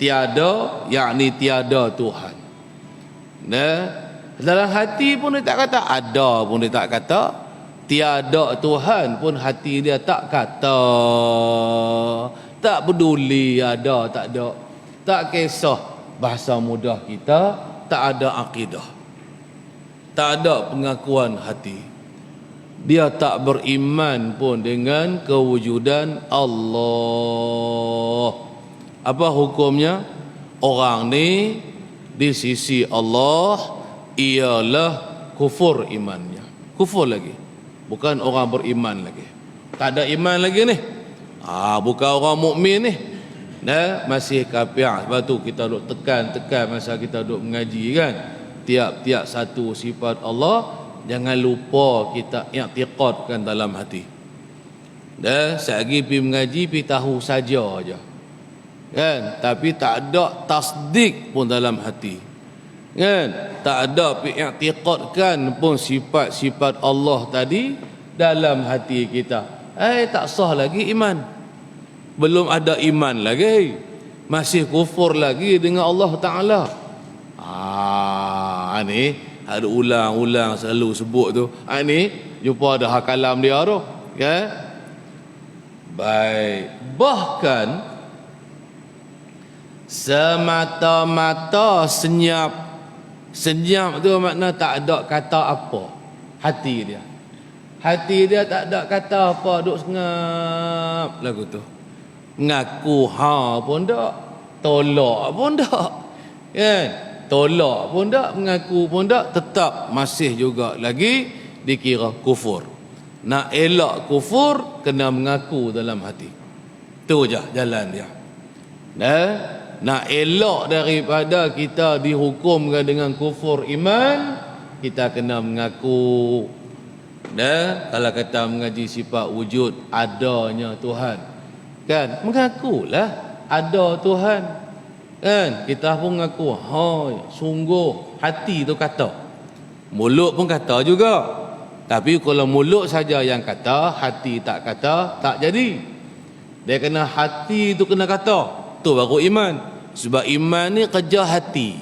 Tiada yakni tiada Tuhan. Dalam hati pun dia tak kata, ada pun dia tak kata, tiada Tuhan pun hati dia tak kata. Tak peduli ada tak ada, tak kisah. Bahasa mudah kita, tak ada akidah, tak ada pengakuan hati. Dia tak beriman pun dengan kewujudan Allah. Apa hukumnya? Orang ni di sisi Allah ialah kufur imannya. Kufur lagi, bukan orang beriman lagi. Tak ada iman lagi ni. Bukan orang mukmin ni. Masih kafir. Sebab tu kita duk tekan masa kita duk mengaji kan. Tiap-tiap satu sifat Allah jangan lupa kita i'tiqadkan dalam hati. Dan selagi pergi mengaji, pergi tahu saja aja. Kan? Tapi tak ada tasdik pun dalam hati. Kan? Tak ada i'tiqadkan pun sifat-sifat Allah tadi dalam hati kita. Tak sah lagi iman. Belum ada iman lagi. Masih kufur lagi dengan Allah Ta'ala. Ni ada ulang-ulang selalu sebut tu. Ni jumpa ada kalam dia tu. Kan? Baik. Bahkan semata-mata senyap. Senyap tu makna tak ada kata apa. Hati dia. Hati dia tak ada kata apa, duk sengap lagu tu. Mengaku pun tak, tolak pun tak. Kan? Tolak pun tak, mengaku pun tak, tetap masih juga lagi dikira kufur. Nak elak kufur kena mengaku dalam hati. Tu je jalan dia. Nak elak daripada kita dihukumkan dengan kufur iman, kita kena mengaku. Kalau kata mengaji sifat wujud adanya Tuhan, kan, mengakulah ada Tuhan. Kan, kita pun mengaku, sungguh hati tu kata. Mulut pun kata juga. Tapi kalau mulut saja yang kata, hati tak kata, tak jadi. Dia kena hati tu kena kata. Tu baru iman. Sebab iman ni kerja hati.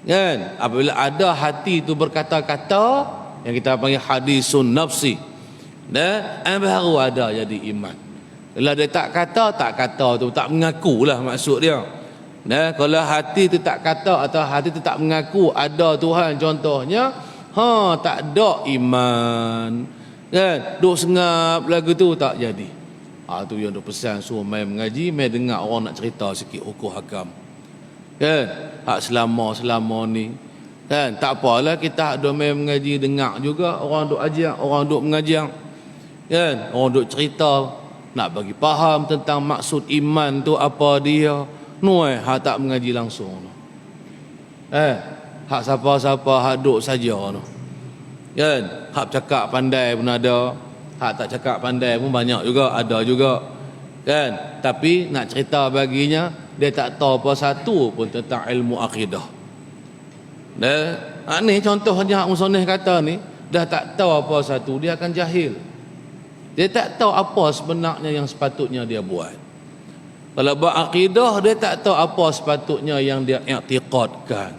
Kan? Apabila ada hati tu berkata-kata, yang kita panggil hadisun nafsi, baru ada jadi iman. Kalau dia tak kata tu, tak mengakulah maksud dia. Kalau hati tu tak kata atau hati tu tak mengaku ada Tuhan contohnya, tak ada iman. Kan? Duk sengap lagu tu tak jadi. Tu yang duk pesan suruh mai mengaji, mai dengar orang nak cerita sikit hukum hakam. Kan? Hak selama ni. Kan? Tak apalah kita ada mai mengaji, dengar juga orang duk ajar, orang duk mengajar. Kan? Orang duk cerita nak bagi faham tentang maksud iman tu apa dia. Hak tak mengaji langsung. Hak siapa-siapa hak duk saja tu. Kan? Hak cakap pandai pun ada, hak tak cakap pandai pun banyak juga, ada juga. Kan? Tapi nak cerita baginya, dia tak tahu apa satu pun tentang ilmu akidah. Ni contohnya hak musannif kata ni, dah tak tahu apa satu, dia akan jahil. Dia tak tahu apa sebenarnya yang sepatutnya dia buat. Kalau berakidah, dia tak tahu apa sepatutnya yang dia i'tiqadkan.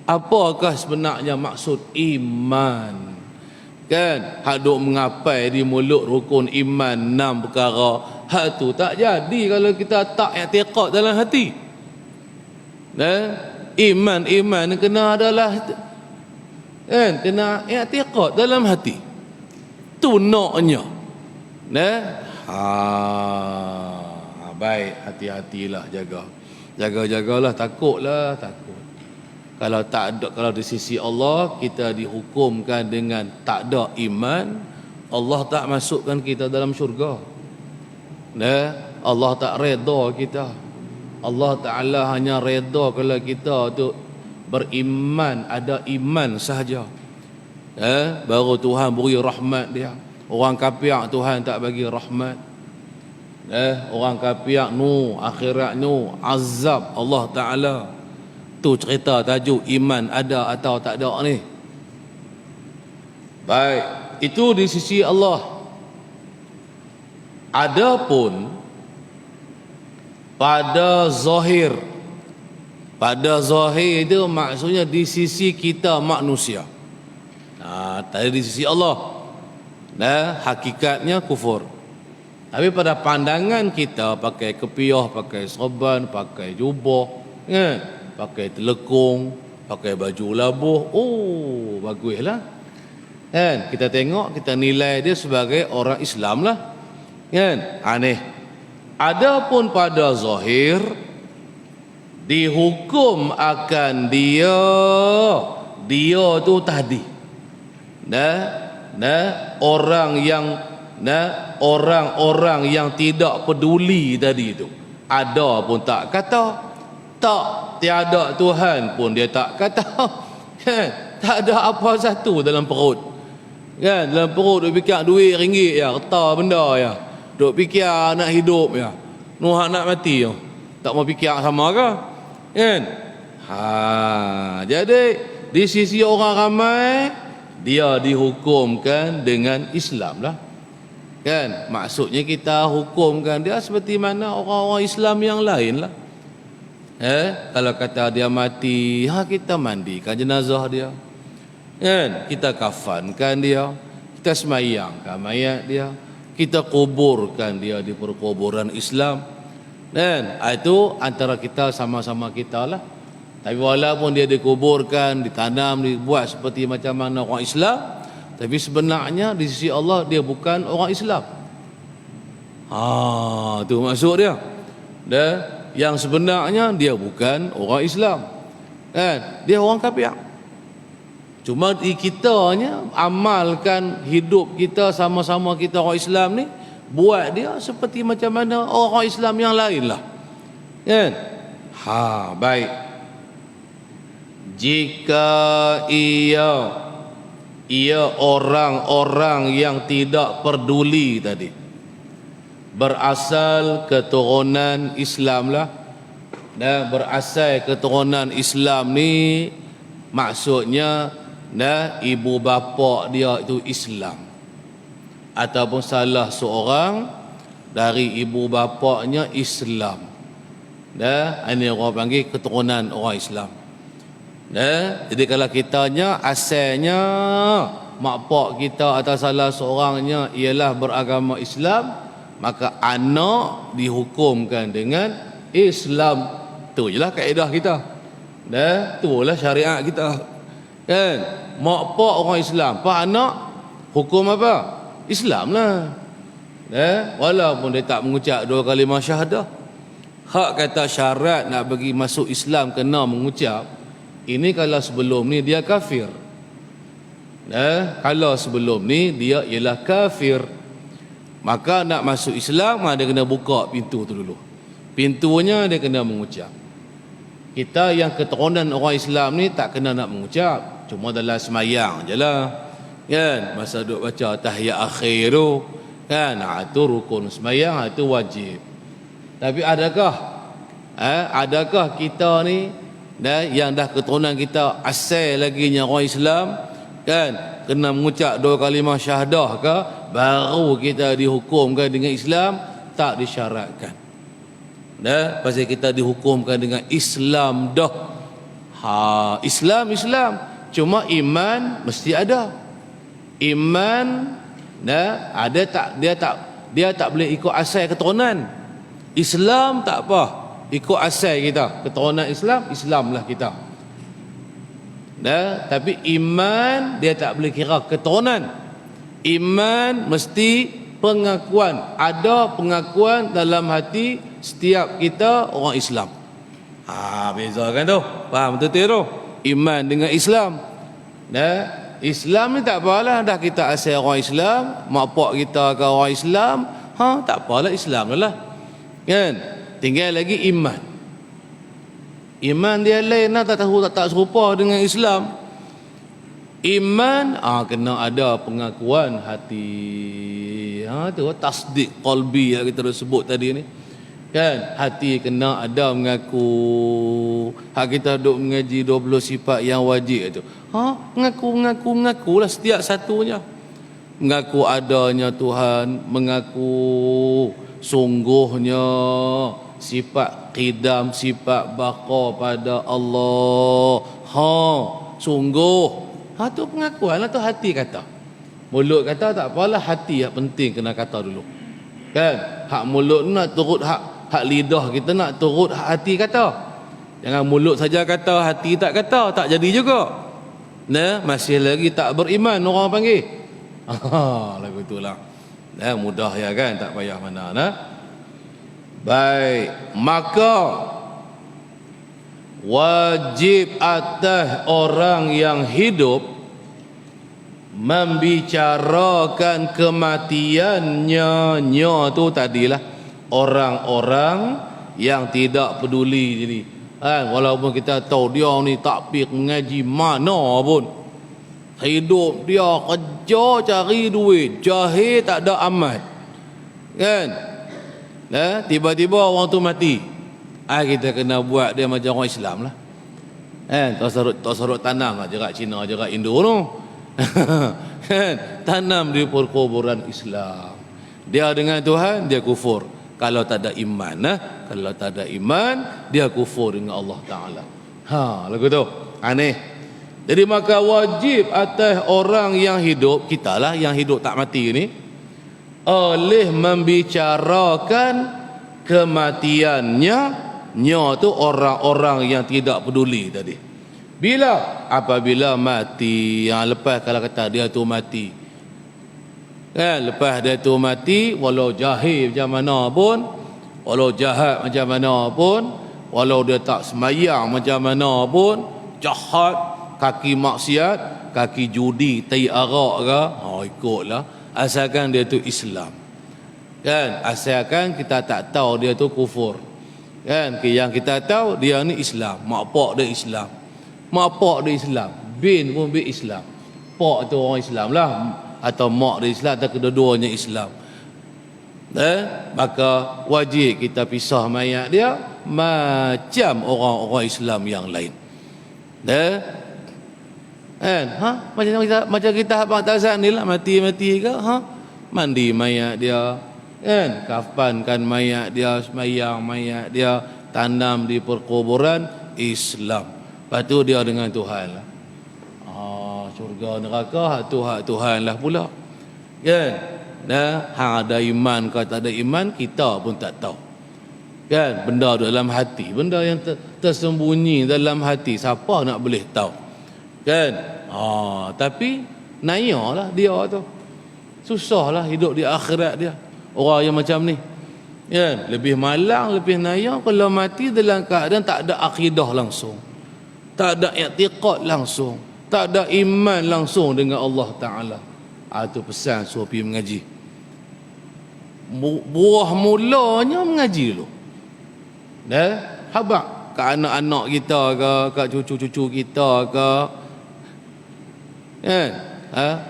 Apakah sebenarnya maksud iman? Kan? Hak duk mengapai di mulut rukun iman 6 perkara. Hak tu tak jadi kalau kita tak i'tiqad dalam hati. Iman kena adalah, kan, kena i'tiqad dalam hati. Tu naknya. Baik, hati-hatilah, jagalah, takut. Kalau di sisi Allah kita dihukumkan dengan tak ada iman, Allah tak masukkan kita dalam syurga. Allah tak redha kita. Allah Ta'ala hanya redha kalau kita tu beriman, ada iman sahaja. Baru Tuhan beri rahmat dia. Orang kafir Tuhan tak bagi rahmat. Orang kafir akhirat azab Allah Ta'ala. Tu cerita tajuk iman ada atau tak ada ni. Baik, itu di sisi Allah. Adapun pada zahir itu maksudnya di sisi kita manusia. Tadi di sisi Allah. Hakikatnya kufur. Tapi pada pandangan kita, pakai kepiah, pakai serban, pakai jubah, pakai telekung, pakai baju labuh, baguslah. Kan? Kita tengok, kita nilai dia sebagai orang Islam lah. Kan? Aneh. Adapun pada zahir, dihukum akan dia tu tadi. Orang-orang yang tidak peduli tadi itu. Ada pun tak kata, tiada Tuhan pun dia tak kata. Tak ada apa satu dalam perut. Kan, dalam perut duk fikir duit ringgit ya, harta benda ya. Duk fikir nak hidup ya. Nuh nak mati ya. Tak mau fikir sama ke? Kan? Jadi di sisi orang ramai dia dihukumkan dengan Islam lah. Kan? Maksudnya kita hukumkan dia seperti mana orang-orang Islam yang lain lah. Kalau kata dia mati, kita mandikan jenazah dia. Kan? Kita kafankan dia, kita semayangkan mayat dia, kita kuburkan dia di perkuburan Islam. Dan itu antara kita sama-sama kita lah. Tapi walaupun dia dikuburkan, ditanam, dibuat seperti macam mana orang Islam, tapi sebenarnya di sisi Allah dia bukan orang Islam. Tu maksud dia. Dan yang sebenarnya dia bukan orang Islam. Kan? Dia orang kafir. Cuma di kitanya amalkan hidup kita sama-sama kita orang Islam ni, buat dia seperti macam mana orang Islam yang lain lah. Kan? Baik. Jika ia orang-orang yang tidak peduli tadi, berasal keturunan Islam lah. Dan berasal keturunan Islam ni maksudnya ibu bapa dia itu Islam, ataupun salah seorang dari ibu bapanya Islam. Ini orang panggil keturunan orang Islam. Jadi kalau kitanya asalnya mak pak kita atau salah seorangnya ialah beragama Islam, maka anak dihukumkan dengan Islam. Tu jelah kaedah kita. Itulah syariat kita. Kan? Mak pak orang Islam, pak anak hukum apa? Islam lah. Walaupun dia tak mengucap 2 kalimah syahadah. Hak kata syarat nak bagi masuk Islam kena mengucap. Ini kalau sebelum ni dia kafir. Kalau sebelum ni dia ialah kafir, maka nak masuk Islam dia kena buka pintu tu dulu. Pintunya dia kena mengucap. Kita yang keturunan orang Islam ni tak kena nak mengucap, cuma dalam semayang je lah. Kan? Masa duk baca tahiyat akhir tu, kan? Itu rukun semayang, itu wajib. Tapi adakah kita ni yang dah keturunan kita asal lagi yang orang Islam, kan, kena mengucap 2 kalimah syahadah ke baru kita dihukumkan dengan Islam? Tak disyaratkan. Pasal kita dihukumkan dengan Islam dah. Islam cuma iman mesti ada. Iman ada tak, dia tak boleh ikut asal keturunan. Islam tak apa, ikut asal kita keturunan Islam lah kita. Tapi iman dia tak boleh kira keturunan. Iman mesti pengakuan. Ada pengakuan dalam hati setiap kita orang Islam. Beza kan tu? Faham betul tu? Iman dengan Islam. Islam ni tak apalah, dah kita asal orang Islam, mak pak kita ke orang Islam, tak apalah, Islam lah. Kan? Tinggal lagi iman. Iman dia lain lah, tak serupa dengan Islam. Iman kena ada pengakuan hati. Tu tasdik qalbi yang kita dah sebut tadi ni. Kan? Hati kena ada mengaku. Kita duk mengaji 20 sifat yang wajib tu. Mengaku lah setiap satunya. Mengaku adanya Tuhan, mengaku sungguhnya sifat qidam, sifat baqa pada Allah. Sungguh. Tu pengakuan lah, tu hati kata. Mulut kata tak apalah, hati yang penting kena kata dulu. Kan? Hak mulut nak turut hak lidah kita nak turut hak hati kata. Jangan mulut saja kata, hati tak kata, tak jadi juga. Masih lagi tak beriman orang panggil. Lagu itulah. Mudah ya kan, tak payah mana. Baik, maka wajib atas orang yang hidup membicarakan kematiannya. Tu tadilah orang-orang yang tidak peduli. Jadi walaupun kita tahu dia ni takbir mengaji mana pun, Hidup dia kerja cari duit, jahil tak ada amal. Kan? Tiba-tiba orang tu mati. Kita kena buat dia macam orang Islam lah. Tak sorot tanam lah jarak Cina, jarak Indo tu. Kan? Tanam di perkuburan Islam. Dia dengan Tuhan, dia kufur. Kalau tak ada iman, kalau tak ada iman, dia kufur dengan Allah Ta'ala. Lagu tu. Aneh. Jadi maka wajib atas orang yang hidup, kita lah yang hidup tak mati ni, oleh membicarakan kematiannya, tu orang-orang yang tidak peduli tadi. Bila? Apabila mati. Yang lepas kalau kata dia tu mati, lepas dia tu mati, walau jahil macam mana pun, walau jahat macam mana pun, walau dia tak semayang macam mana pun, jahat, kaki maksiat, kaki judi, tai arak ke, ikutlah, asalkan dia tu Islam. Kan? Asalkan kita tak tahu dia tu kufur. Kan? Yang kita tahu dia ni Islam, mak pak dia Islam. Mak pak dia Islam, bin pun bin Islam. Pak tu orang Islam lah, atau mak dia Islam, atau kedua-duanya Islam. Maka wajib kita pisah mayat dia macam orang-orang Islam yang lain. Macam kita abang Tazan ni lah, mati-mati ke, mandi mayat dia, kafankan mayat dia, semayang mayat dia, tanam di perkuburan Islam. Lepas tu dia dengan Tuhan lah. Syurga neraka hak Tuhan lah pula. Kan? Ada iman ke tak ada iman, kita pun tak tahu. Kan? Benda dalam hati, benda yang tersembunyi dalam hati, siapa nak boleh tahu? Kan? Tapi nayalah dia tu. Susahlah hidup di akhirat dia. Orang yang macam ni. Kan? Lebih malang, lebih naya kalau mati dalam keadaan tak ada akidah langsung. Tak ada i'tiqad langsung. Tak ada iman langsung dengan Allah Ta'ala. Itu pesan suruh pergi mengaji. Buah mulanya mengaji dulu. Habaq ke anak-anak kita ke, ke cucu-cucu kita ke,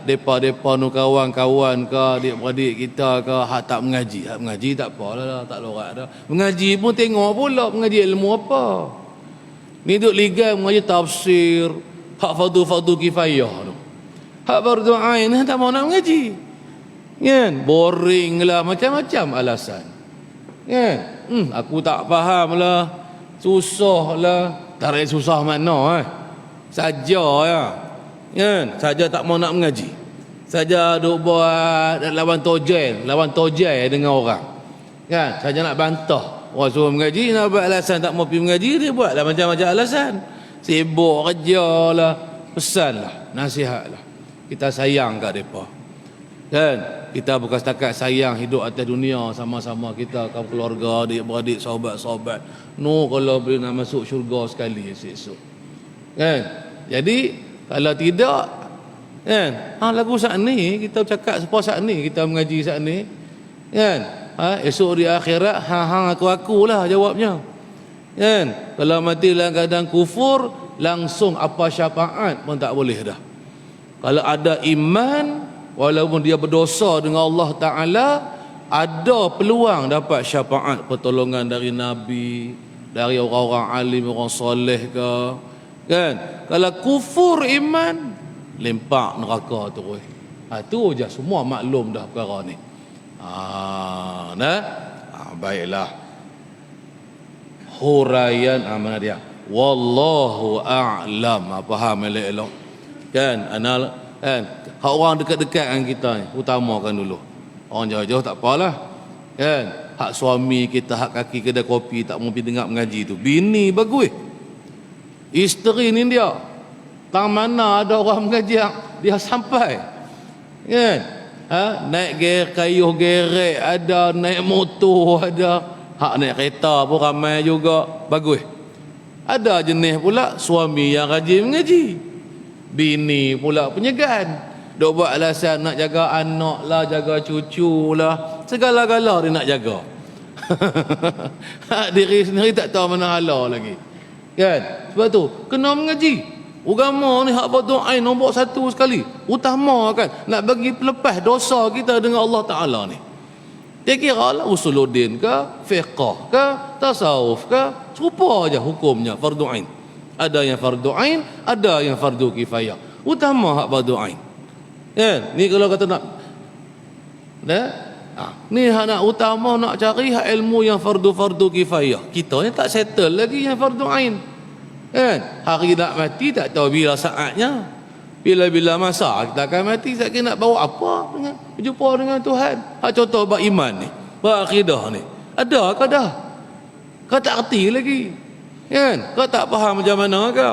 depa-depa nu kawan-kawan ke, adik-beradik kita ke, hak tak mengaji. Hak mengaji tak apalah, tak lorak dah. Mengaji pun tengok pula mengaji ilmu apa. Ni duk ligai mengaji tafsir, hak fardu kifayah tu. Hak fardu ain tak mau nak mengaji. Kan? Boring lah, macam-macam alasan. Kan? Aku tak faham lah, susah lah. Tak ada susah mana saja ya. Kan? Saja tak mau nak mengaji. Saja duk buat lawan tojel dengan orang. Kan? Saja nak bantah. Orang suruh mengaji, nak buat alasan tak mau pergi mengaji, dia buatlah macam-macam alasan. Sibuk kerja lah, pesan lah, nasihat lah. Kita sayang kat mereka. Kan? Kita bukan setakat sayang hidup atas dunia sama-sama kita, kaum keluarga, adik-beradik, sahabat-sahabat. Kalau boleh nak masuk syurga sekali esok. Kan? Jadi kalau tidak, kan? Lagu saat ni kita cakap sepuas saat ni, kita mengaji saat ni, kan? Esok di akhirat aku lah jawabnya. Kan? Kalau mati dalam keadaan kufur, langsung apa syafaat pun tak boleh dah. Kalau ada iman, walaupun dia berdosa dengan Allah Ta'ala, ada peluang dapat syafaat, pertolongan dari Nabi, dari orang-orang alim, orang soleh ke. Kan? Kalau kufur iman, lempak neraka terus. Itu je, semua maklum dah perkara ni. Baiklah. Huraian mana dia? Wallahu a'lam. Faham elok-elok. Kan? Kan? Hak orang dekat-dekat dengan kita ni, utamakan dulu. Orang jauh-jauh tak apalah. Kan? Hak suami kita, hak kaki kedai kopi tak mau pergi dengar mengaji tu. Bini bagus. Isteri ni dia. Tang mana ada orang mengaji, dia sampai. Kan? Naik kayuh gerek ada, naik motor ada, hak naik kereta pun ramai juga, bagus. Ada jenis pula suami yang rajin mengaji, bini pula penyegan, dok buat alasan nak jaga anak lah, jaga cucu lah, segala-gala dia nak jaga. Hak diri sendiri tak tahu mana hala lagi. Kan? Sebab tu kena mengaji. Agama ni hak fardu ain nombor satu sekali. Utama kan. Nak bagi pelepas dosa kita dengan Allah Ta'ala ni. Dia kira lah usuluddin ke, fiqh ke, tasawuf ke, serupa aja hukumnya fardu ain. Ada yang fardu ain, ada yang fardu kifayah. Utama hak fardu ain. Kan? Ni kalau kata nak ni hak nak utama nak cari hak ilmu yang fardu kifayah. Kita ni tak settle lagi yang fardu ain. Kan? Hari nak mati tak tahu bila saatnya. Bila-bila masa kita akan mati, tak kira nak bawa apa dengan berjumpa dengan Tuhan. Hak contoh beriman ni, berakidah ni. Ada ke dah? Kau tak erti lagi. Kan? Kau tak faham macam mana ke?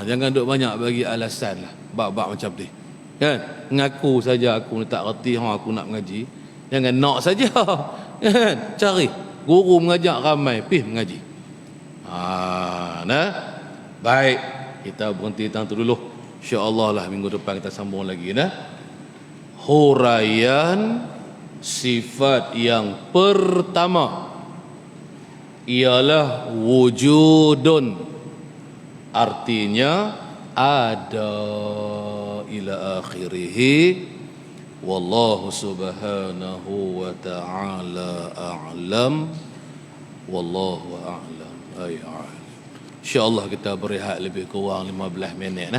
Jangan duk banyak bagi alasan lah. Bab-bab macam ni. Kan? Ngaku saja aku ni tak erti, aku nak mengaji. Jangan nak saja. Kan? Cari guru mengajak ramai, pergi mengaji. Baik, kita berhenti tang tu dulu. InsyaAllah lah minggu depan kita sambung lagi huraian sifat yang pertama ialah wujudun, artinya ada, ila akhirih. Wallahu subhanahu wa ta'ala a'lam. Wallahu a'lam. InsyaAllah kita berehat lebih kurang 15 minit